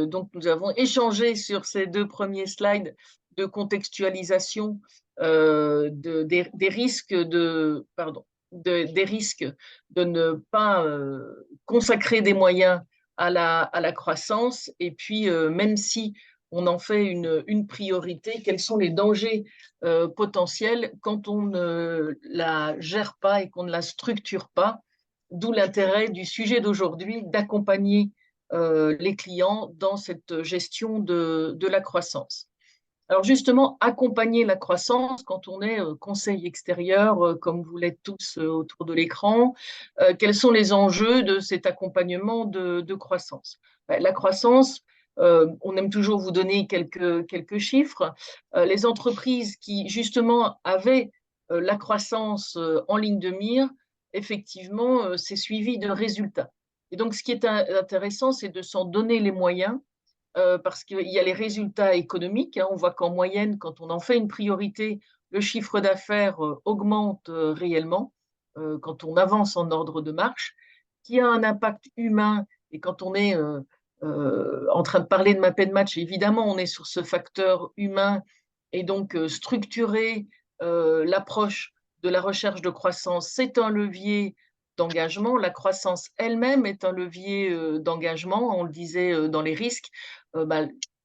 Donc, nous avons échangé sur ces 2 premiers slides de contextualisation, des risques des risques de ne pas, consacrer des moyens à la croissance et puis, même si on en fait une priorité, quels sont les dangers, potentiels quand on ne la gère pas et qu'on ne la structure pas? D'où l'intérêt du sujet d'aujourd'hui, d'accompagner les clients dans cette gestion de la croissance. Alors justement, accompagner la croissance quand on est conseil extérieur, comme vous l'êtes tous autour de l'écran, quels sont les enjeux de cet accompagnement de croissance? La croissance, on aime toujours vous donner quelques chiffres. Les entreprises qui justement avaient la croissance en ligne de mire, effectivement, c'est suivi de résultats. Et donc, ce qui est intéressant, c'est de s'en donner les moyens, parce qu'il y a les résultats économiques, hein. On voit qu'en moyenne, quand on en fait une priorité, le chiffre d'affaires augmente réellement quand on avance en ordre de marche, qui a un impact humain. Et quand on est en train de parler de MapNmatch, évidemment, on est sur ce facteur humain et donc structurer l'approche de la recherche de croissance, c'est un levier d'engagement. La croissance elle-même est un levier d'engagement, on le disait dans les risques. Bah,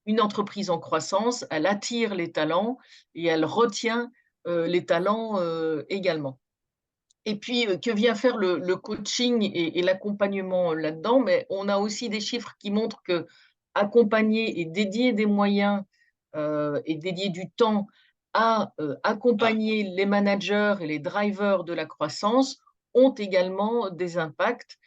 une entreprise en croissance, elle attire les talents et elle retient les talents également. Et puis, que vient faire le coaching et l'accompagnement là-dedans? Mais on a aussi des chiffres qui montrent que accompagner et dédier des moyens et dédier du temps à accompagner les managers et les drivers de la croissance ont également des impacts.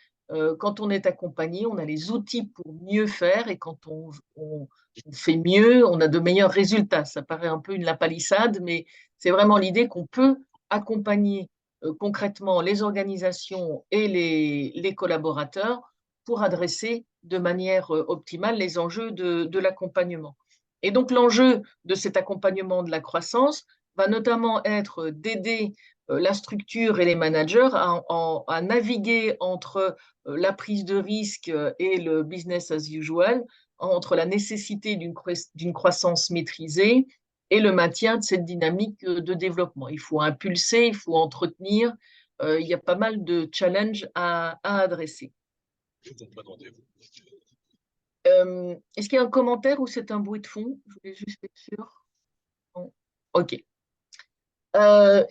Quand on est accompagné, on a les outils pour mieux faire et quand on fait mieux, on a de meilleurs résultats. Ça paraît un peu une lapalissade, mais c'est vraiment l'idée qu'on peut accompagner concrètement les organisations et les collaborateurs pour adresser de manière optimale les enjeux de l'accompagnement. Et donc l'enjeu de cet accompagnement de la croissance va notamment être d'aider la structure et les managers à naviguer entre la prise de risque et le business as usual, entre la nécessité d'une croissance maîtrisée et le maintien de cette dynamique de développement. Il faut impulser, il faut entretenir. Il y a pas mal de challenges à adresser. Est-ce qu'il y a un commentaire ou c'est un bruit de fond? Je voulais juste être sûre. Non. OK.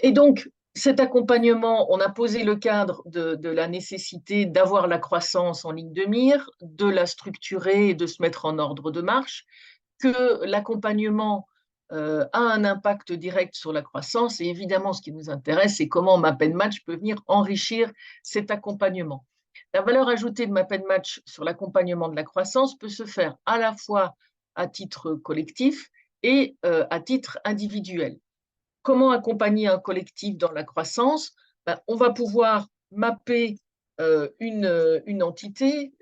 Et donc, cet accompagnement, on a posé le cadre de la nécessité d'avoir la croissance en ligne de mire, de la structurer et de se mettre en ordre de marche, que l'accompagnement a un impact direct sur la croissance. Et évidemment, ce qui nous intéresse, c'est comment MapNmatch peut venir enrichir cet accompagnement. La valeur ajoutée de MapNmatch sur l'accompagnement de la croissance peut se faire à la fois à titre collectif et à titre individuel. Comment accompagner un collectif dans la croissance? Ben, on va pouvoir mapper une entité,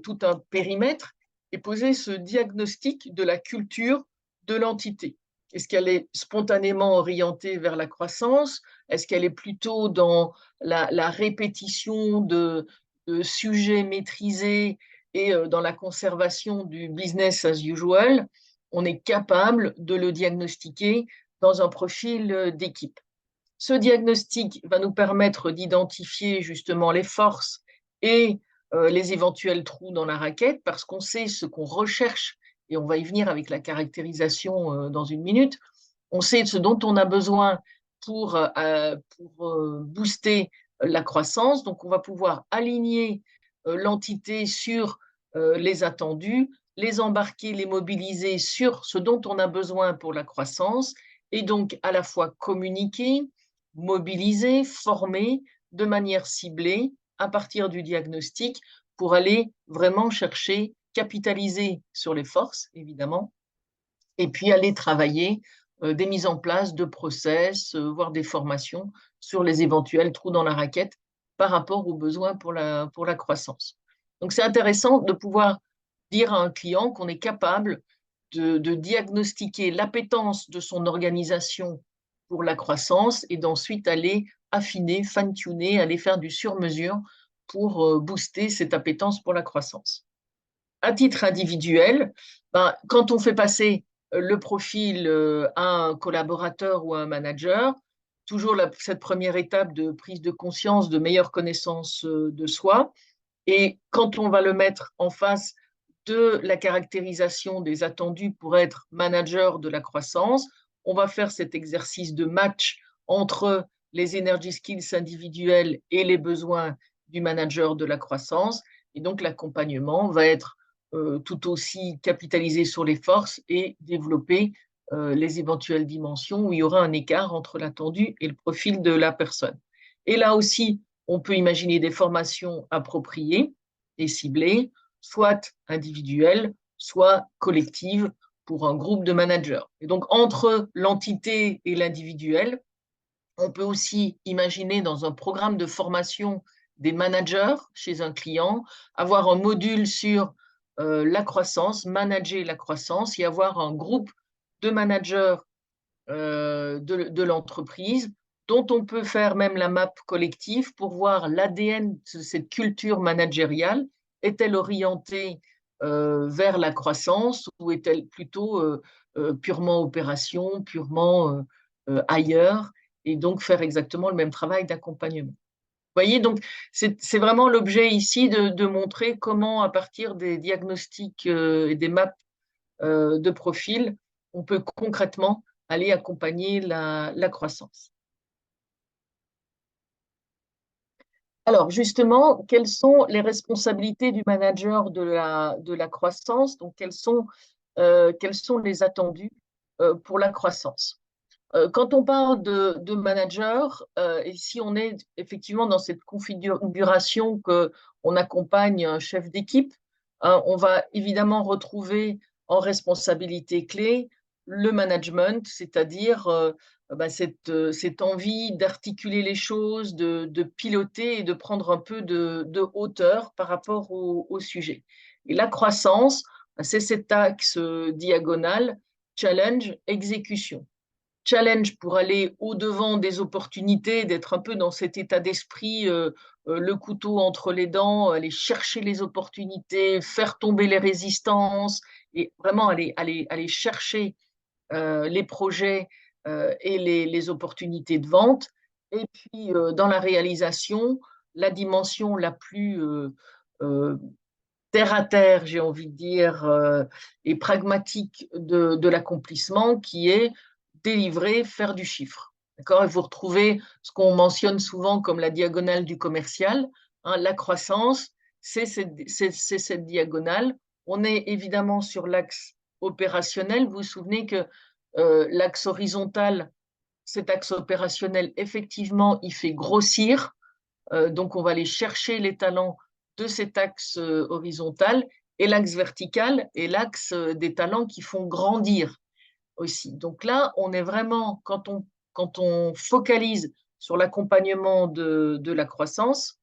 tout un périmètre, et poser ce diagnostic de la culture de l'entité. Est-ce qu'elle est spontanément orientée vers la croissance? Est-ce qu'elle est plutôt dans la répétition de sujets maîtrisés et dans la conservation du business as usual? On est capable de le diagnostiquer dans un profil d'équipe. Ce diagnostic va nous permettre d'identifier justement les forces et les éventuels trous dans la raquette parce qu'on sait ce qu'on recherche et on va y venir avec la caractérisation dans une minute. On sait ce dont on a besoin pour booster la croissance. Donc, on va pouvoir aligner l'entité sur les attendus, les embarquer, les mobiliser sur ce dont on a besoin pour la croissance et donc à la fois communiquer, mobiliser, former de manière ciblée à partir du diagnostic pour aller vraiment chercher, capitaliser sur les forces, évidemment, et puis aller travailler des mises en place de process, voire des formations sur les éventuels trous dans la raquette par rapport aux besoins pour la croissance. Donc, c'est intéressant de pouvoir dire à un client qu'on est capable de diagnostiquer l'appétence de son organisation pour la croissance et d'ensuite aller affiner, fine-tuner, aller faire du sur-mesure pour booster cette appétence pour la croissance. à titre individuel, ben, quand on fait passer le profil à un collaborateur ou à un manager, toujours cette première étape de prise de conscience, de meilleure connaissance de soi. Et quand on va le mettre en face de la caractérisation des attendus pour être manager de la croissance, on va faire cet exercice de match entre les energy skills individuels et les besoins du manager de la croissance. Et donc l'accompagnement va être tout aussi capitalisé sur les forces et développer les éventuelles dimensions où il y aura un écart entre l'attendu et le profil de la personne. Et là aussi, on peut imaginer des formations appropriées et ciblées, soit individuelles, soit collectives pour un groupe de managers. Et donc, entre l'entité et l'individuel, on peut aussi imaginer dans un programme de formation des managers chez un client, avoir un module sur la croissance, manager la croissance et avoir un groupe de managers de l'entreprise, dont on peut faire même la map collective pour voir l'ADN de cette culture managériale. Est-elle orientée vers la croissance ou est-elle plutôt purement opération, purement ailleurs, et donc faire exactement le même travail d'accompagnement. Vous voyez, donc c'est vraiment l'objet ici de montrer comment, à partir des diagnostics et des maps de profil, on peut concrètement aller accompagner la croissance. Alors, justement, quelles sont les responsabilités du manager de la croissance? Donc, quels sont les attendus pour la croissance? Quand on parle de manager, et si on est effectivement dans cette configuration qu'on accompagne un chef d'équipe, on va évidemment retrouver en responsabilité clé le management, c'est-à-dire cette envie d'articuler les choses, de piloter et de prendre un peu de hauteur par rapport au sujet. Et la croissance, c'est cet axe diagonal, challenge, exécution. Challenge pour aller au-devant des opportunités, d'être un peu dans cet état d'esprit, le couteau entre les dents, aller chercher les opportunités, faire tomber les résistances et vraiment aller chercher les projets et les opportunités de vente. Et puis, dans la réalisation, la dimension la plus euh, terre à terre, j'ai envie de dire, et pragmatique de l'accomplissement, qui est délivrer, faire du chiffre. D'accord? Et vous retrouvez ce qu'on mentionne souvent comme la diagonale du commercial. Hein, la croissance, c'est cette diagonale. On est évidemment sur l'axe opérationnel. Vous vous souvenez que l'axe horizontal, cet axe opérationnel, effectivement, il fait grossir. Donc, on va aller chercher les talents de cet axe horizontal, et l'axe vertical est l'axe des talents qui font grandir aussi. Donc là, on est vraiment, quand on focalise sur l'accompagnement de la croissance,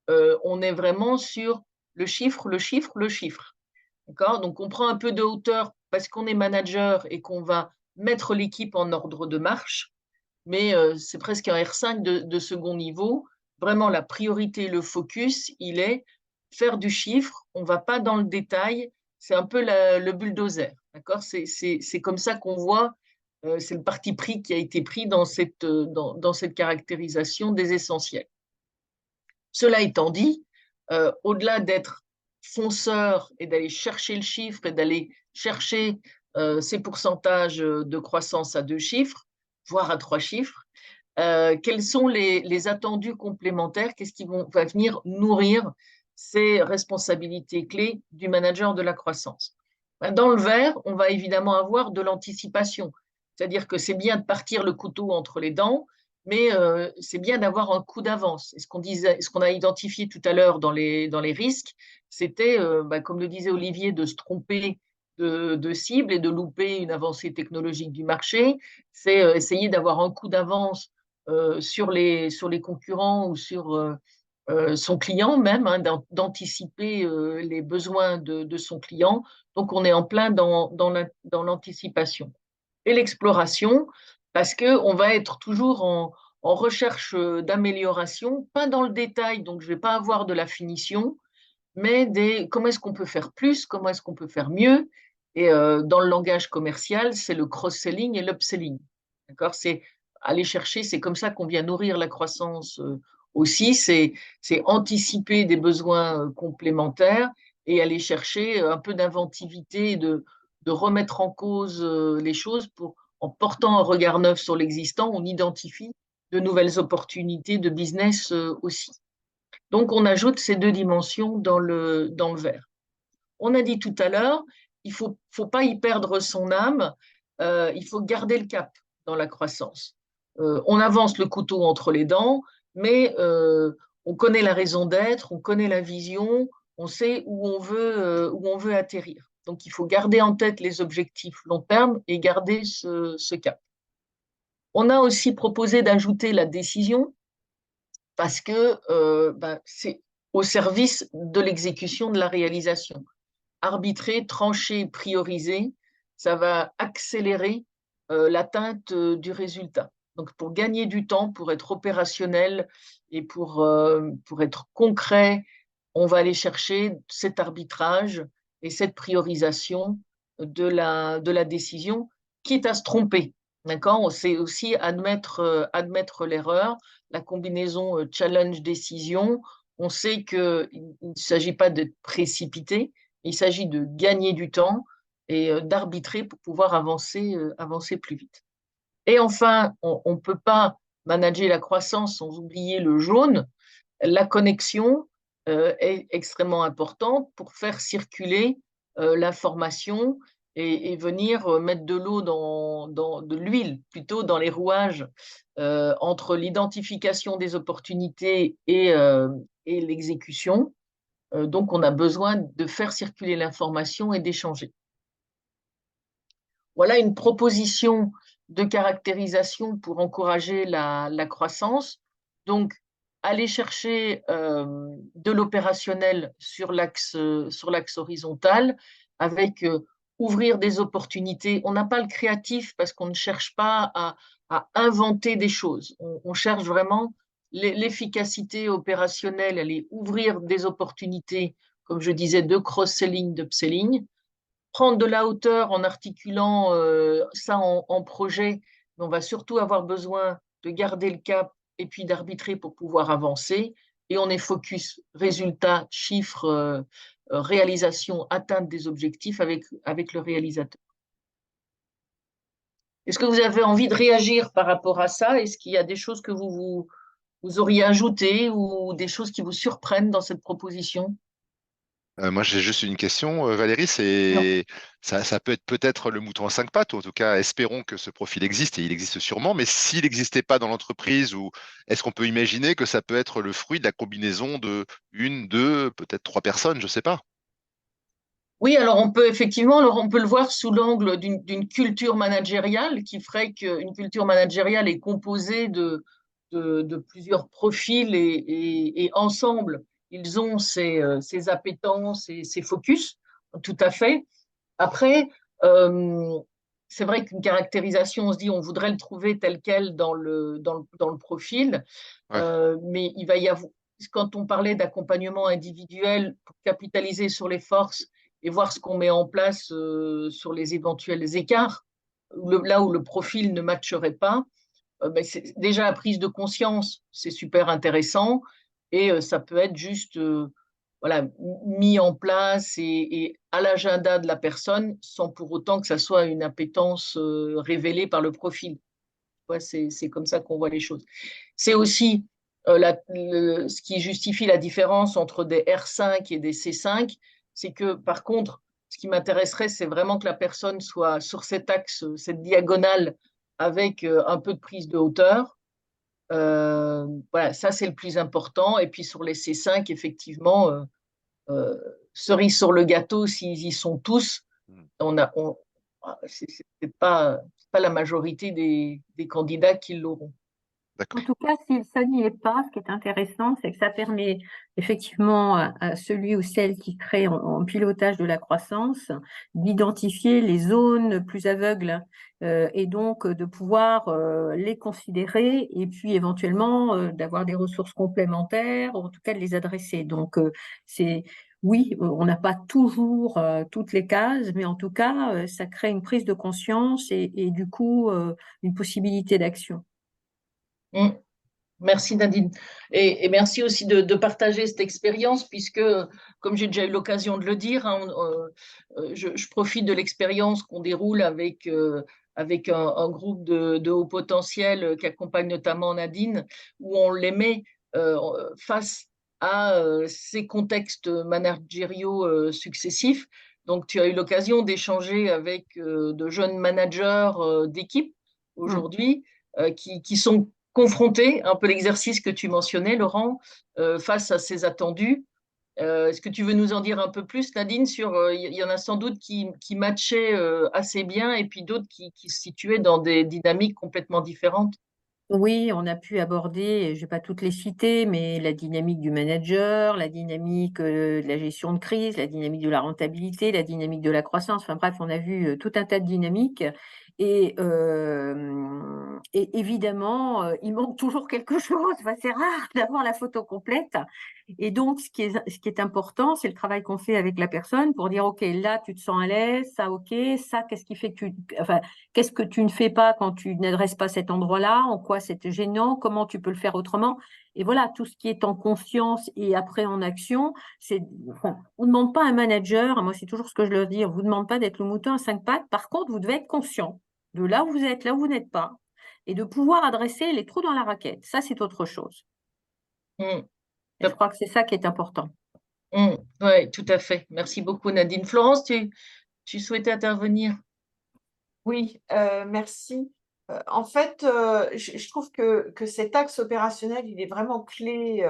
on est vraiment sur le chiffre, le chiffre, le chiffre. D'accord? Donc, on prend un peu de hauteur parce qu'on est manager et qu'on va mettre l'équipe en ordre de marche, mais c'est presque un R5 de second niveau. Vraiment, la priorité, le focus, il est faire du chiffre. On ne va pas dans le détail. C'est un peu le bulldozer. D'accord? C'est comme ça qu'on voit, c'est le parti pris qui a été pris dans cette caractérisation des essentiels. Cela étant dit, au-delà d'être fonceur et d'aller chercher le chiffre et d'aller chercher ces pourcentages de croissance à 2 chiffres, voire à 3 chiffres, quels sont les attendus complémentaires? Qu'est-ce qui va venir nourrir ces responsabilités clés du manager de la croissance? Dans le vert, on va évidemment avoir de l'anticipation, c'est-à-dire que c'est bien de partir le couteau entre les dents, mais c'est bien d'avoir un coup d'avance. Et ce qu'on a identifié tout à l'heure dans les risques, c'était, comme le disait Olivier, de se tromper de cible et de louper une avancée technologique du marché. C'est essayer d'avoir un coup d'avance sur les concurrents ou sur son client même, hein, d'anticiper les besoins de son client. Donc, on est en plein dans l'anticipation. Et l'exploration, parce qu'on va être toujours en recherche d'amélioration, pas dans le détail, donc je ne vais pas avoir de la finition, mais comment est-ce qu'on peut faire plus, comment est-ce qu'on peut faire mieux. Et dans le langage commercial, c'est le cross-selling et l'upselling. D'accord? C'est aller chercher, c'est comme ça qu'on vient nourrir la croissance aussi, c'est anticiper des besoins complémentaires et aller chercher un peu d'inventivité, de remettre en cause les choses en portant un regard neuf sur l'existant, on identifie de nouvelles opportunités de business aussi. Donc, on ajoute ces deux dimensions dans le verre. On a dit tout à l'heure, il faut pas y perdre son âme, il faut garder le cap dans la croissance. On avance le couteau entre les dents, mais on connaît la raison d'être, on connaît la vision, on sait où on veut atterrir. Donc, il faut garder en tête les objectifs long terme et garder ce cap. On a aussi proposé d'ajouter la décision parce que c'est au service de l'exécution de la réalisation. Arbitrer, trancher, prioriser, ça va accélérer l'atteinte du résultat. Donc, pour gagner du temps, pour être opérationnel et pour être concret, on va aller chercher cet arbitrage et cette priorisation de la décision, quitte à se tromper. D'accord? C'est aussi admettre l'erreur, la combinaison challenge-décision. On sait qu'il ne s'agit pas d'être précipité, il s'agit de gagner du temps et d'arbitrer pour pouvoir avancer plus vite. Et enfin, on ne peut pas manager la croissance sans oublier le jaune. La connexion est extrêmement importante pour faire circuler l'information et venir mettre de l'eau de l'huile plutôt dans les rouages entre l'identification des opportunités et l'exécution. Donc, on a besoin de faire circuler l'information et d'échanger. Voilà une proposition de caractérisation pour encourager la croissance. Donc, aller chercher de l'opérationnel sur l'axe horizontal avec ouvrir des opportunités. On n'a pas le créatif parce qu'on ne cherche pas à inventer des choses. On cherche vraiment l'efficacité opérationnelle, aller ouvrir des opportunités, comme je disais, de cross-selling, d'upselling, prendre de la hauteur en articulant ça en projet, mais on va surtout avoir besoin de garder le cap et puis d'arbitrer pour pouvoir avancer. Et on est focus résultat, chiffres, réalisation, atteinte des objectifs avec le réalisateur. Est-ce que vous avez envie de réagir par rapport à ça? Est-ce qu'il y a des choses que vous auriez ajoutées ou des choses qui vous surprennent dans cette proposition? Moi, j'ai juste une question, Valérie, Alors, ça peut être peut-être le mouton à cinq pattes, ou en tout cas, espérons que ce profil existe, et il existe sûrement, mais s'il n'existait pas dans l'entreprise, ou est-ce qu'on peut imaginer que ça peut être le fruit de la combinaison de une, deux, peut-être trois personnes, je sais pas. oui, alors on peut effectivement, alors on peut le voir sous l'angle d'une culture managériale qui ferait qu'une culture managériale est composée de plusieurs profils et ensemble, ils ont ces appétences et ces focus, tout à fait. Après, euh, c'est vrai qu'une caractérisation, on se dit on voudrait le trouver tel quel dans le profil, Ouais. mais il va y avoir, quand on parlait d'accompagnement individuel pour capitaliser sur les forces et voir ce qu'on met en place sur les éventuels écarts, là où le profil ne matcherait pas, ben c'est déjà la prise de conscience, c'est super intéressant et ça peut être juste voilà, mis en place et à l'agenda de la personne sans pour autant que ça soit une appétence révélée par le profil. Ouais, c'est comme ça qu'on voit les choses. C'est aussi ce qui justifie la différence entre des R5 et des C5, c'est que par contre, ce qui m'intéresserait, c'est vraiment que la personne soit sur cet axe, cette diagonale, avec un peu de prise de hauteur. Voilà, ça c'est le plus important. Et puis sur les C5, effectivement, euh, cerise sur le gâteau, s'ils y sont tous, Hmm. on a, on, c'est pas la majorité des candidats qui l'auront. En D'accord. tout cas, si ça n'y est pas, ce qui est intéressant, c'est que ça permet effectivement à celui ou celle qui crée en pilotage de la croissance d'identifier les zones plus aveugles et donc de pouvoir les considérer et puis éventuellement d'avoir des ressources complémentaires, ou en tout cas de les adresser. Donc, c'est Oui, on n'a pas toujours toutes les cases, mais en tout cas, ça crée une prise de conscience et du coup, une possibilité d'action. Mm. Merci Nadine. Et merci aussi de partager cette expérience, puisque, comme j'ai déjà eu l'occasion de le dire, hein, je profite de l'expérience qu'on déroule avec un groupe de hauts potentiels qui accompagne notamment Nadine, où on les met face à ces contextes managériaux successifs. Donc, tu as eu l'occasion d'échanger avec de jeunes managers d'équipe Mm. aujourd'hui qui sont confronter un peu l'exercice que tu mentionnais, Laurent, face à ces attendus. Est-ce que tu veux nous en dire un peu plus, Nadine, sur il y en a sans doute qui matchaient assez bien et puis d'autres qui se situaient dans des dynamiques complètement différentes. Oui, on a pu aborder, je ne vais pas toutes les citer, mais la dynamique du manager, la dynamique de la gestion de crise, la dynamique de la rentabilité, la dynamique de la croissance. Enfin bref, on a vu tout un tas de dynamiques. Et évidemment, il manque toujours quelque chose. Enfin, c'est rare d'avoir la photo complète. Et donc, ce qui est important, c'est le travail qu'on fait avec la personne pour dire, OK, là, tu te sens à l'aise, ça, OK, ça, qu'est-ce qui fait que enfin, qu'est-ce que tu ne fais pas quand tu n'adresses pas cet endroit-là? En quoi c'est gênant? Comment tu peux le faire autrement? Et voilà, tout ce qui est en conscience et après en action, enfin, on ne demande pas à un manager, moi c'est toujours ce que je leur dis, on ne vous demande pas d'être le mouton à 5 pattes. Par contre, vous devez être conscient de là où vous êtes, là où vous n'êtes pas, et de pouvoir adresser les trous dans la raquette. Ça, c'est autre chose. Mm, Et je crois que c'est ça qui est important. Oui, tout à fait. Merci beaucoup, Nadine. Florence, tu souhaitais intervenir? Oui, merci. En fait, je trouve que cet axe opérationnel, il est vraiment clé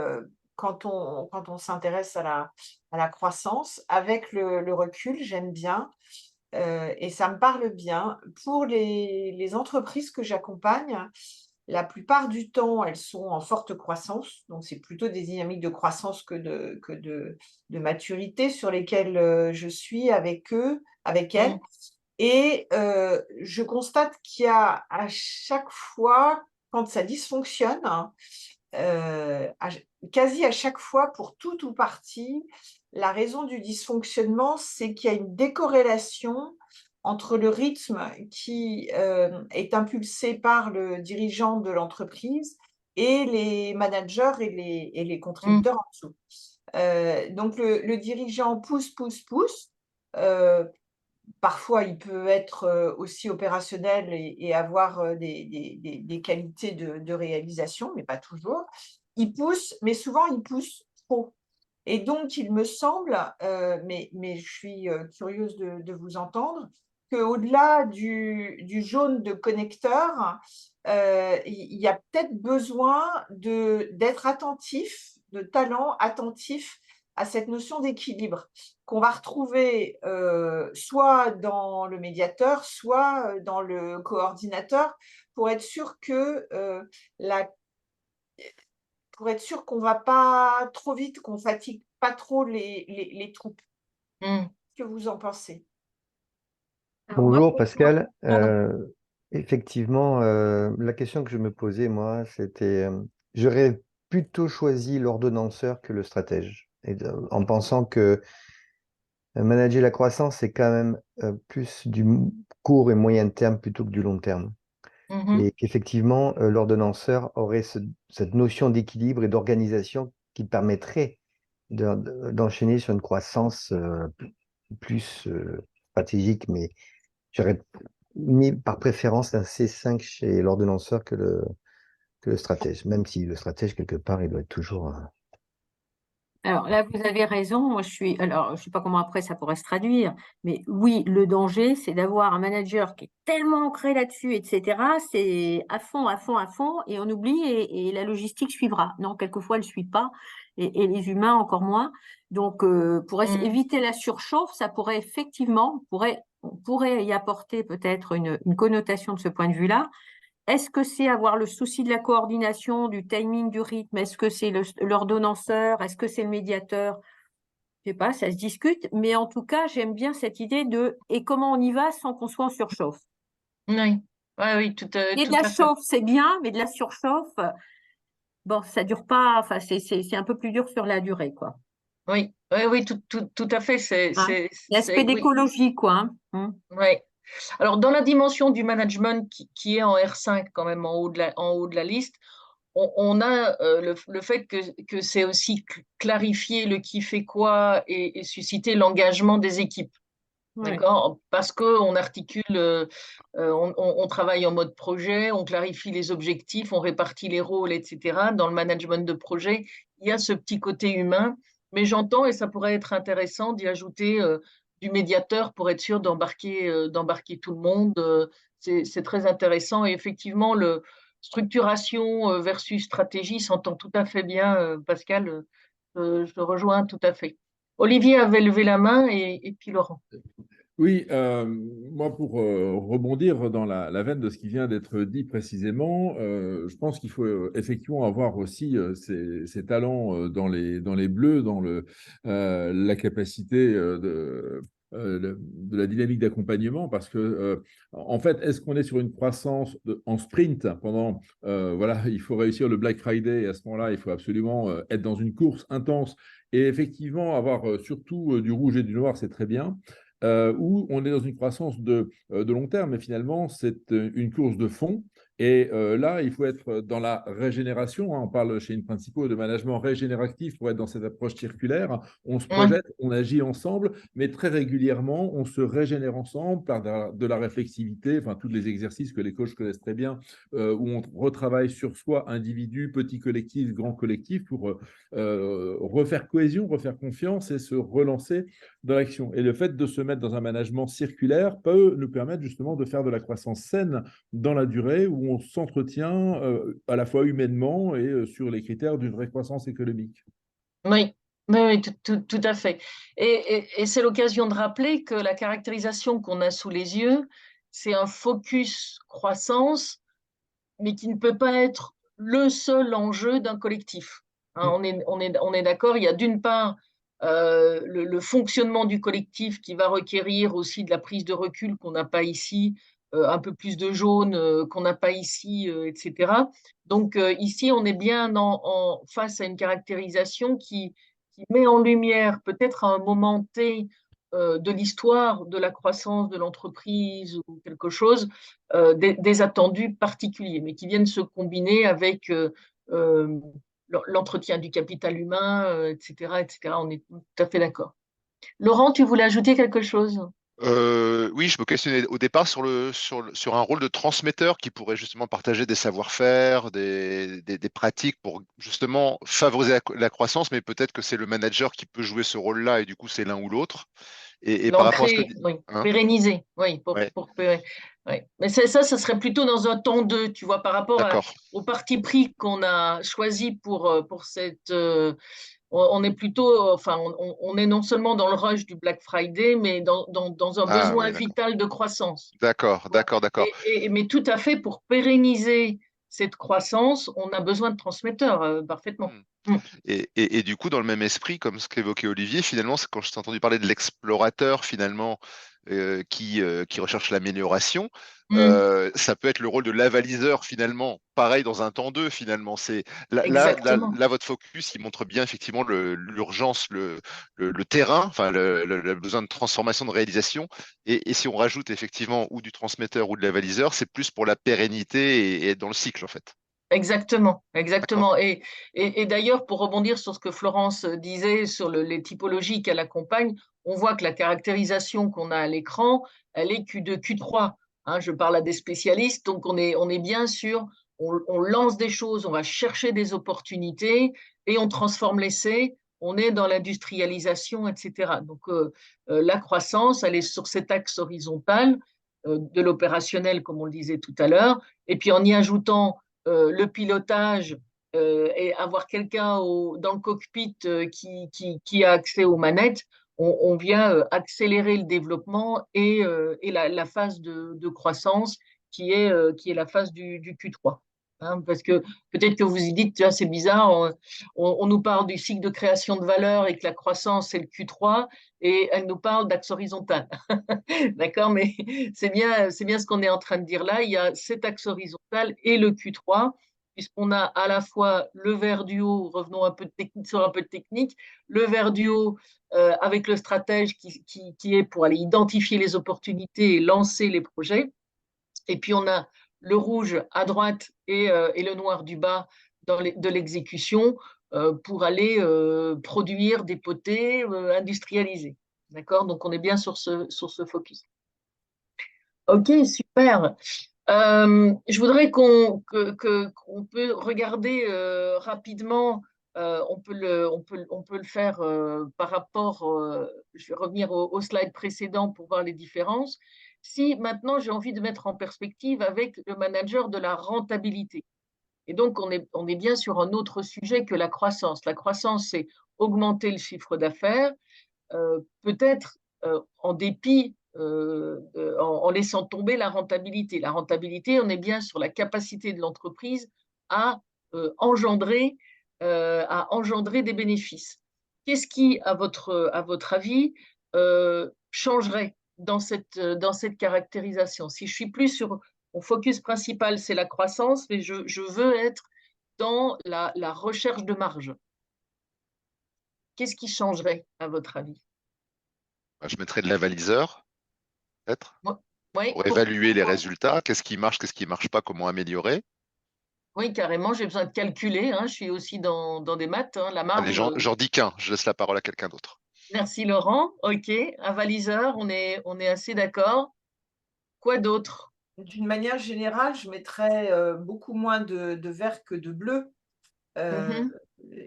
quand on s'intéresse à la croissance. Avec le recul, j'aime bien et ça me parle bien. Pour les entreprises que j'accompagne, la plupart du temps, elles sont en forte croissance. Donc, c'est plutôt des dynamiques de croissance que de maturité sur lesquelles je suis avec eux, avec elles. Mm, Et je constate qu'il y a à chaque fois, quand ça dysfonctionne, hein, quasi à chaque fois, pour tout ou partie, la raison du dysfonctionnement, c'est qu'il y a une décorrélation entre le rythme qui est impulsé par le dirigeant de l'entreprise et les managers et les mm, contributeurs en dessous. Donc le dirigeant pousse, pousse, pousse. euh, Parfois, il peut être aussi opérationnel et avoir des qualités de réalisation, mais pas toujours. Il pousse, mais souvent, il pousse trop. Et donc, il me semble, mais je suis curieuse de vous entendre, qu'au-delà du jaune de connecteur, il y a peut-être besoin d'être attentif, de talent attentif à cette notion d'équilibre qu'on va retrouver soit dans le médiateur, soit dans le coordinateur, pour être sûr que la pour être sûr qu'on ne va pas trop vite, qu'on ne fatigue pas trop les troupes. mm. Qu'est-ce que vous en pensez? Alors moi, Bonjour Pascal. Pardon. Effectivement, la question que je me posais, moi, c'était, j'aurais plutôt choisi l'ordonnanceur que le stratège, en pensant que manager la croissance, c'est quand même plus du court et moyen terme plutôt que du long terme. Mhm, Et qu'effectivement, l'ordonnanceur aurait cette notion d'équilibre et d'organisation qui permettrait d'enchaîner sur une croissance plus stratégique, mais j'aurais mis par préférence un C5 chez l'ordonnanceur que le stratège, même si le stratège, quelque part, il doit être toujours. alors là, vous avez raison. Moi, alors, je sais pas comment après ça pourrait se traduire, mais oui, le danger, c'est d'avoir un manager qui est tellement ancré là-dessus, etc. C'est à fond, à fond, à fond, et on oublie et la logistique suivra. Non, quelquefois, elle ne suit pas, et les humains encore moins. Donc, pour mm, éviter la surchauffe, ça pourrait effectivement, on pourrait y apporter peut-être une connotation de ce point de vue-là. Est-ce que c'est avoir le souci de la coordination, du timing, du rythme? Est-ce que c'est l'ordonnanceur? Est-ce que c'est le médiateur? Je sais pas, ça se discute. Mais en tout cas, j'aime bien cette idée de et comment on y va sans qu'on soit en surchauffe. oui, ouais, oui, Et de tout la à fait. chauffe, c'est bien, mais de la surchauffe, bon, ça dure pas. Enfin, c'est un peu plus dur sur la durée, quoi. Oui, oui, oui, tout à fait. Hein. L'aspect Oui, d'écologie, quoi. ouais. Alors, dans la dimension du management qui est en R5 quand même en haut de la liste, on a le fait que c'est aussi clarifier le qui fait quoi et susciter l'engagement des équipes. Ouais. D'accord? Parce qu'on articule, on travaille en mode projet, on clarifie les objectifs, on répartit les rôles, etc. Dans le management de projet, il y a ce petit côté humain, mais j'entends, et ça pourrait être intéressant d'y ajouter du médiateur pour être sûr d'embarquer tout le monde. C'est très intéressant. Et effectivement, le structuration versus stratégie s'entend tout à fait bien, Pascal. Je te rejoins tout à fait. Olivier avait levé la main et puis Laurent. Oui, moi pour rebondir dans la veine de ce qui vient d'être dit précisément, je pense qu'il faut effectivement avoir aussi ces talents dans les bleus, dans la capacité de la dynamique d'accompagnement, parce que en fait, est-ce qu'on est sur une croissance en sprint pendant, voilà, il faut réussir le Black Friday, et à ce moment-là, il faut absolument être dans une course intense et effectivement avoir surtout du rouge et du noir, c'est très bien. Où on est dans une croissance de long terme, mais finalement, c'est une course de fond. Et là, il faut être dans la régénération. Hein. On parle chez InPrincipo de management régénératif pour être dans cette approche circulaire. On se Ouais. projette, on agit ensemble, mais très régulièrement, on se régénère ensemble par de la réflexivité, enfin, tous les exercices que les coachs connaissent très bien, où on retravaille sur soi, individu, petit collectif, grand collectif, pour refaire cohésion, refaire confiance et se relancer dans l'action. Et le fait de se mettre dans un management circulaire peut nous permettre justement de faire de la croissance saine dans la durée où on s'entretient à la fois humainement et sur les critères d'une vraie croissance économique. Oui, oui, oui, tout à fait. Et c'est l'occasion de rappeler que la caractérisation qu'on a sous les yeux, c'est un focus croissance, mais qui ne peut pas être le seul enjeu d'un collectif. Hein, on est d'accord, il y a d'une part le fonctionnement du collectif qui va requérir aussi de la prise de recul qu'on n'a pas ici, un peu plus de jaune qu'on n'a pas ici, etc. Donc ici, on est bien face à une caractérisation qui met en lumière peut-être à un moment T de l'histoire de la croissance de l'entreprise ou quelque chose, des attendus particuliers, mais qui viennent se combiner avec euh, l'entretien du capital humain, etc., etc. On est tout à fait d'accord. Laurent, tu voulais ajouter quelque chose? Oui, je me questionnais au départ sur un rôle de transmetteur qui pourrait justement partager des savoir-faire, des pratiques pour justement favoriser la croissance, mais peut-être que c'est le manager qui peut jouer ce rôle-là et du coup c'est l'un ou l'autre. Et par rapport à ce que... L'ancrer, oui, Hein, pérenniser, oui, ouais, ouais. Mais ça serait plutôt dans un temps 2, tu vois, par rapport d'accord. au parti pris qu'on a choisi pour cette. On est plutôt, enfin, on est non seulement dans le rush du Black Friday, mais dans un Ah besoin oui, d'accord. vital de croissance. D'accord, Tu vois. d'accord, d'accord. Mais tout à fait, pour pérenniser cette croissance, on a besoin de transmetteurs, parfaitement. Hmm. Mm. Et du coup, dans le même esprit, comme ce qu'évoquait Olivier, finalement, c'est quand je t'ai entendu parler de l'explorateur, finalement, qui recherche l'amélioration, Mm. ça peut être le rôle de l'avaliseur, finalement, pareil dans un temps 2 finalement. C'est Exactement. là, votre focus, il montre bien, effectivement, l'urgence, le terrain, enfin, le besoin de transformation, de réalisation. Et si on rajoute, effectivement, ou du transmetteur ou de l'avaliseur, c'est plus pour la pérennité et être dans le cycle, en fait. Exactement, D'accord. exactement. Et d'ailleurs, pour rebondir sur ce que Florence disait sur les typologies qu'elle accompagne, on voit que la caractérisation qu'on a à l'écran, elle est Q2, Q3. Hein, je parle à des spécialistes, donc on est bien sûr, on lance des choses, on va chercher des opportunités et on transforme l'essai, on est dans l'industrialisation, etc. Donc la croissance, elle est sur cet axe horizontal de l'opérationnel, comme on le disait tout à l'heure, et puis en y ajoutant le pilotage et avoir quelqu'un dans le cockpit qui a accès aux manettes, on vient accélérer le développement et la phase de croissance qui est la phase du Q3. Hein, parce que peut-être que vous y dites, c'est bizarre, on nous parle du cycle de création de valeur et que la croissance c'est le Q3 et elle nous parle d'axe horizontal. D'accord, mais c'est bien ce qu'on est en train de dire là. Il y a cet axe horizontal et le Q3, puisqu'on a à la fois le verre du haut, revenons un peu sur un peu de technique, le verre du haut avec le stratège qui est pour aller identifier les opportunités et lancer les projets. Et puis on a le rouge à droite et le noir du bas de l'exécution pour aller produire, dépoter, industrialiser. D'accord? Donc on est bien sur ce focus. Ok, super. Je voudrais qu'on peut regarder rapidement, on peut le faire par rapport, je vais revenir au slide précédent pour voir les différences. Si maintenant j'ai envie de mettre en perspective avec le manager de la rentabilité. Et donc on est bien sur un autre sujet que la croissance. La croissance, c'est augmenter le chiffre d'affaires, peut-être en dépit, en laissant tomber la rentabilité. La rentabilité, on est bien sur la capacité de l'entreprise à engendrer des bénéfices. Qu'est-ce qui, à votre avis, changerait dans cette caractérisation? Si je suis plus sur mon focus principal, c'est la croissance, mais je veux être dans la recherche de marge. Qu'est-ce qui changerait, à votre avis? Je mettrais de l'avaliseur, peut-être, Oui, pour évaluer les résultats. Qu'est-ce qui marche pas, comment améliorer. oui, carrément, j'ai besoin de calculer, hein, je suis aussi dans des maths, hein, la Allez, marge. j'en dis qu'un, je laisse la parole à quelqu'un d'autre. Merci Laurent, ok, avaliseur, on est assez d'accord. Quoi d'autre? D'une manière générale, je mettrais beaucoup moins de vert que de bleu. Mhm.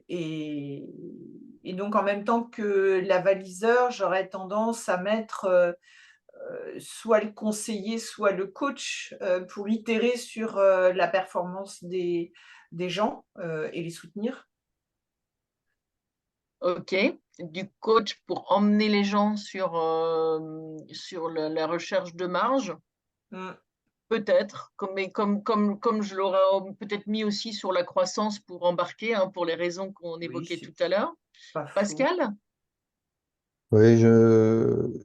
Et donc, en même temps que l'avaliseur, j'aurais tendance à mettre soit le conseiller, soit le coach pour itérer sur la performance des gens et les soutenir. Ok, du coach pour emmener les gens sur la recherche de marge, Mm. peut-être, mais comme je l'aurais peut-être mis aussi sur la croissance pour embarquer, hein, pour les raisons qu'on Oui, évoquait c'est tout à l'heure. pas faux. Pascal? Oui,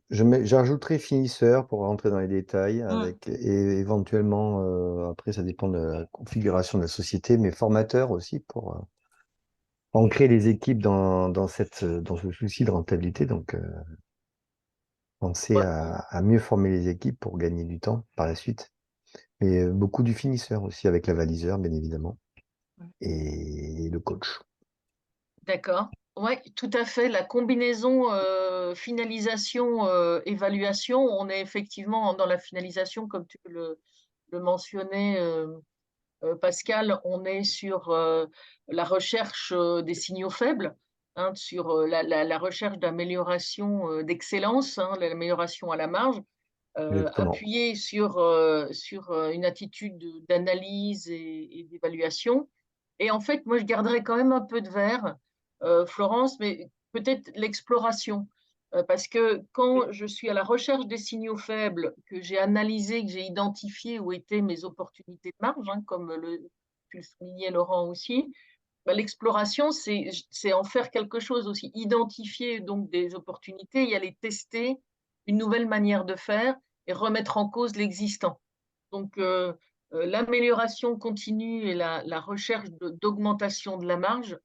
j'ajouterai finisseur pour rentrer dans les détails et éventuellement, après, ça dépend de la configuration de la société, mais formateur aussi pour ancrer les équipes dans ce souci de rentabilité. Donc, penser Ouais, à mieux former les équipes pour gagner du temps par la suite. Mais beaucoup du finisseur aussi avec l'avaliseur, bien évidemment, et le coach. d'accord. Oui, tout à fait. La combinaison finalisation, évaluation, on est effectivement dans la finalisation, comme tu le mentionnais, Pascal, on est sur la recherche des signaux faibles, hein, sur la recherche d'amélioration, d'excellence, hein, l'amélioration à la marge, Exactement. appuyée sur une attitude d'analyse et d'évaluation. Et en fait, moi, je garderais quand même un peu de verre, Florence, mais peut-être l'exploration. Parce que quand je suis à la recherche des signaux faibles, que j'ai analysé, que j'ai identifié où étaient mes opportunités de marge, hein, comme tu le soulignais, Laurent, aussi, bah, l'exploration, c'est en faire quelque chose aussi. Identifier donc des opportunités et aller tester une nouvelle manière de faire et remettre en cause l'existant. Donc, l'amélioration continue et la recherche d'augmentation de la marge,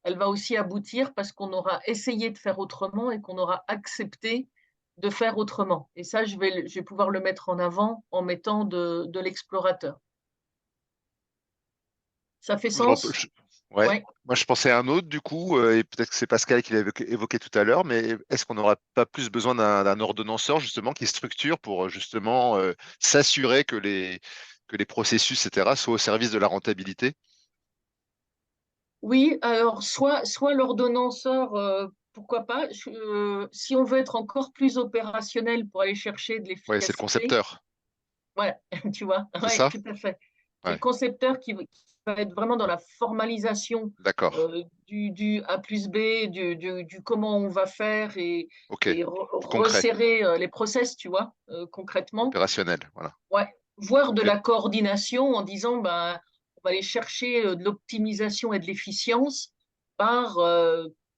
elle va aussi aboutir parce qu'on aura essayé de faire autrement et qu'on aura accepté de faire autrement. Et ça, je vais pouvoir le mettre en avant en mettant de l'explorateur. Ça fait sens? Ouais. Ouais. Moi, je pensais à un autre, du coup, et peut-être que c'est Pascal qui l'a évoqué tout à l'heure, mais est-ce qu'on n'aura pas plus besoin d'un ordonnanceur, justement, qui structure pour, justement, s'assurer que les processus, etc., soient au service de la rentabilité? Oui, alors soit l'ordonnanceur, pourquoi pas, si on veut être encore plus opérationnel pour aller chercher de Ouais, c'est le l'efficacité, concepteur, ouais, tu vois, c'est ouais, ça? tout à fait. C'est le Ouais, concepteur qui va être vraiment dans la formalisation d'accord. du A plus B, du comment on va faire Ok. et Du concret, resserrer les process, tu vois, concrètement. opérationnel, voilà. Ouais, voire de Ok. la coordination en disant ben, on va aller chercher de l'optimisation et de l'efficience par,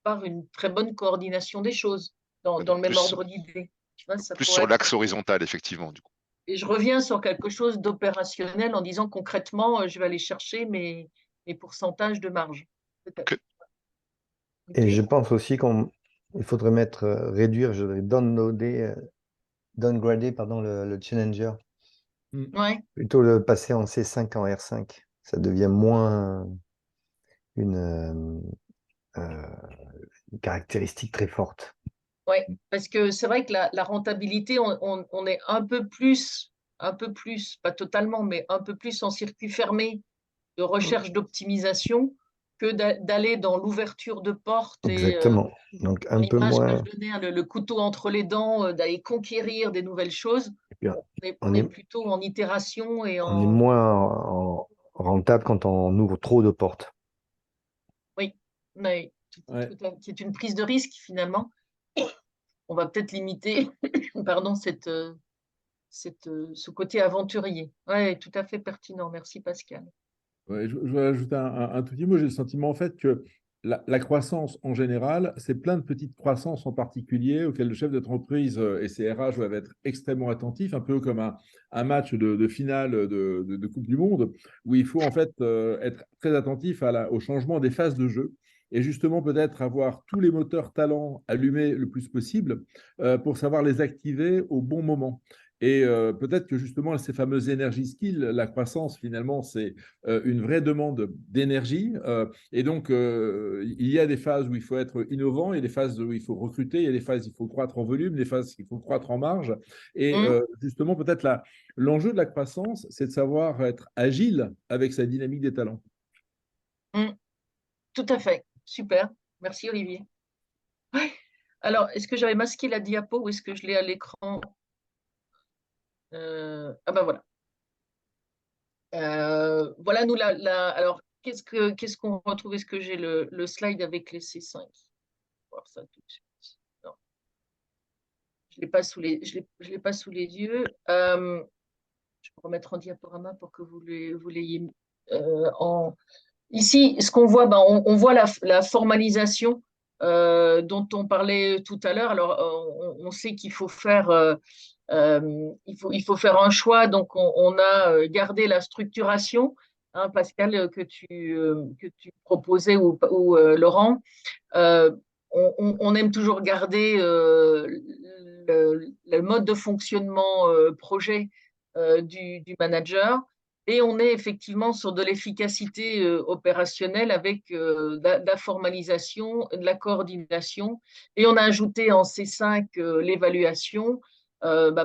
par une très bonne coordination des choses, Ouais, dans donc le même ordre d'idée. Tu vois, ça plus pourrait sur être. l'axe horizontal, effectivement, du coup. Et je reviens sur quelque chose d'opérationnel en disant concrètement, je vais aller chercher mes mes pourcentages de marge. Peut-être. Ok. Et Ok. je pense aussi qu'il faudrait réduire, je vais downgrader pardon, le Challenger. Ouais. Plutôt le passer en C5 en R5. Ça devient moins une caractéristique très forte. Ouais, parce que c'est vrai que la rentabilité, on est un peu plus, pas totalement, mais un peu plus en circuit fermé de recherche d'optimisation que d'aller dans l'ouverture de portes et Exactement. Donc dans un peu l'image que moins. je donnais, hein, le couteau entre les dents, d'aller conquérir des nouvelles choses. Et puis, On on est est, plutôt en itération et on est en… moins rentable quand on ouvre trop de portes. Oui, oui, Ouais. qui est une prise de risque finalement. On va peut-être limiter pardon, ce côté aventurier. Oui, tout à fait pertinent. Merci Pascal. Ouais, je vais ajouter un tout petit mot. J'ai le sentiment en fait que la croissance en général, c'est plein de petites croissances en particulier auxquelles le chef d'entreprise et ses RH doivent être extrêmement attentifs, un peu comme un match de finale de Coupe du Monde, où il faut en fait être très attentif au changement des phases de jeu et justement peut-être avoir tous les moteurs talents allumés le plus possible pour savoir les activer au bon moment. Et peut-être que justement ces fameuses energy skills, la croissance finalement, c'est une vraie demande d'énergie. Et donc, il y a des phases où il faut être innovant, il y a des phases où il faut recruter, il y a des phases où il faut croître en volume, des phases où il faut croître en marge. Et justement, peut-être l'enjeu de la croissance, c'est de savoir être agile avec sa dynamique des talents. Tout à fait. Super. Merci Olivier. Ouais. Alors, est-ce que j'avais masqué la diapo ou est-ce que je l'ai à l'écran? Ah ben voilà. Voilà, nous, alors, qu'est-ce qu'on retrouve? Est-ce que j'ai le slide avec les C5? On va voir ça tout de suite. Non, je ne l'ai pas sous je l'ai pas sous les yeux. Je vais remettre en diaporama pour que vous l'ayez en… Ici, ce qu'on voit, ben, on voit la formalisation dont on parlait tout à l'heure. Alors, on sait qu'il faut faire… il faut faire un choix. Donc, on a gardé la structuration, hein, Pascal, que tu proposais ou Laurent. On aime toujours garder le mode de fonctionnement projet du manager. Et on est effectivement sur de l'efficacité opérationnelle avec de la formalisation, de la coordination. Et on a ajouté en C5 l'évaluation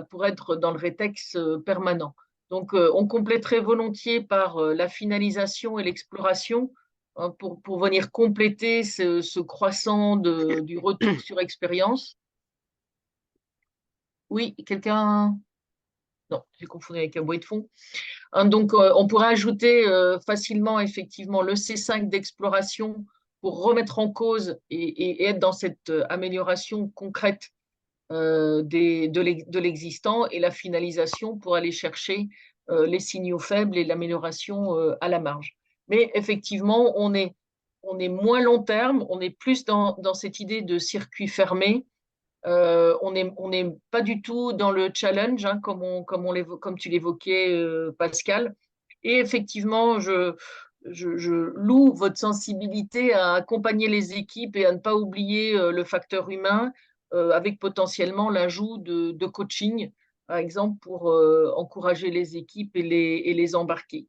pour être dans le rétex permanent. Donc, on compléterait volontiers par la finalisation et l'exploration hein, pour venir compléter ce croissant du retour sur expérience. Oui, quelqu'un… Non, j'ai confondu avec un bruit de fond. Hein, donc, on pourrait ajouter facilement, effectivement, le C5 d'exploration pour remettre en cause et être dans cette amélioration concrète de l'existant et la finalisation pour aller chercher les signaux faibles et l'amélioration à la marge. Mais effectivement, on est moins long terme, on est plus dans cette idée de circuit fermé. On n'est pas du tout dans le challenge, hein, comme tu l'évoquais, Pascal. Et effectivement, je loue votre sensibilité à accompagner les équipes et à ne pas oublier le facteur humain, avec potentiellement l'ajout de coaching, par exemple, pour encourager les équipes et les embarquer.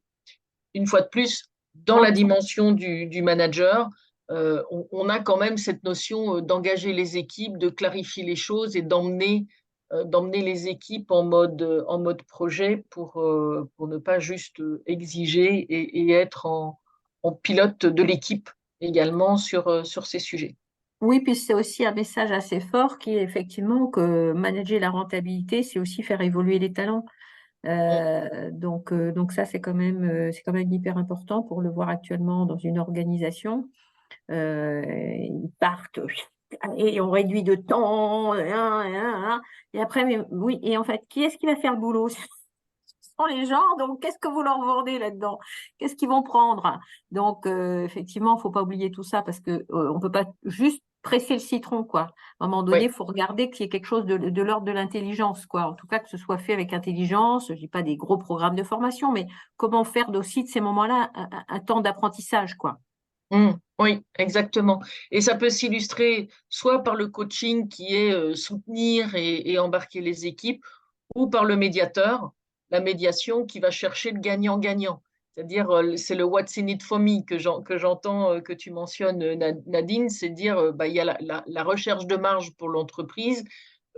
Une fois de plus, dans la dimension du manager, on a quand même cette notion d'engager les équipes, de clarifier les choses et d'emmener les équipes en mode projet pour ne pas juste exiger et être en pilote de l'équipe également sur ces sujets. Oui, puis c'est aussi un message assez fort qui est effectivement que manager la rentabilité, c'est aussi faire évoluer les talents. Donc ça, c'est quand même hyper important pour le voir actuellement dans une organisation. Ils partent et on réduit de temps, et après, mais, oui, et en fait, qui est-ce qui va faire le boulot? Ce sont les gens, donc qu'est-ce que vous leur vendez là-dedans? Qu'est-ce qu'ils vont prendre? Donc, effectivement, il ne faut pas oublier tout ça parce que on ne peut pas juste presser le citron, quoi. À un moment donné, Oui. il faut regarder qu'il y ait quelque chose de l'ordre de l'intelligence, quoi. En tout cas, que ce soit fait avec intelligence. Je dis pas des gros programmes de formation, mais comment faire aussi de ces moments-là un temps d'apprentissage, quoi. Oui, exactement. Et ça peut s'illustrer soit par le coaching qui est soutenir et embarquer les équipes, ou par le médiateur, la médiation qui va chercher le gagnant-gagnant. C'est-à-dire, c'est le what's in it for me que j'entends, que tu mentionnes, Nadine, c'est dire, bah, il y a la recherche de marge pour l'entreprise,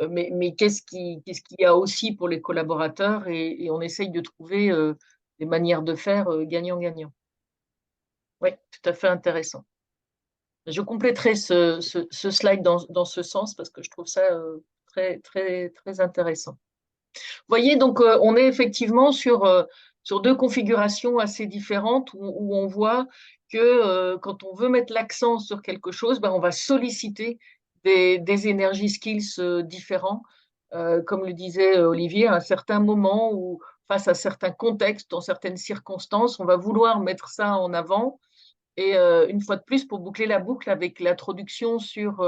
mais qu'est-ce qu'il y a aussi pour les collaborateurs, et on essaye de trouver des manières de faire gagnant-gagnant. Oui, tout à fait intéressant. Je compléterai ce slide dans ce sens parce que je trouve ça très, très, très intéressant. Vous voyez, donc on est effectivement sur deux configurations assez différentes où on voit que quand on veut mettre l'accent sur quelque chose, ben, on va solliciter des énergies skills différents. Comme le disait Olivier, à un certain moment ou face à certains contextes, dans certaines circonstances, on va vouloir mettre ça en avant. Et une fois de plus, pour boucler la boucle avec l'introduction sur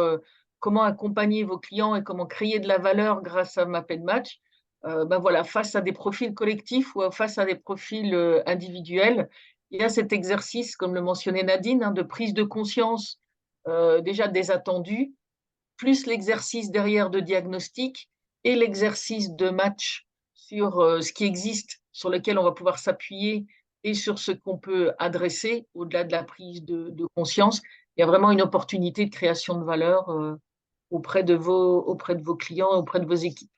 comment accompagner vos clients et comment créer de la valeur grâce à Map & Match, ben voilà, face à des profils collectifs ou face à des profils individuels, il y a cet exercice, comme le mentionnait Nadine, hein, de prise de conscience déjà des attendus, plus l'exercice derrière de diagnostic et l'exercice de match sur ce qui existe, sur lequel on va pouvoir s'appuyer et sur ce qu'on peut adresser au-delà de la prise de conscience. Il y a vraiment une opportunité de création de valeur auprès de vos clients, auprès de vos équipes.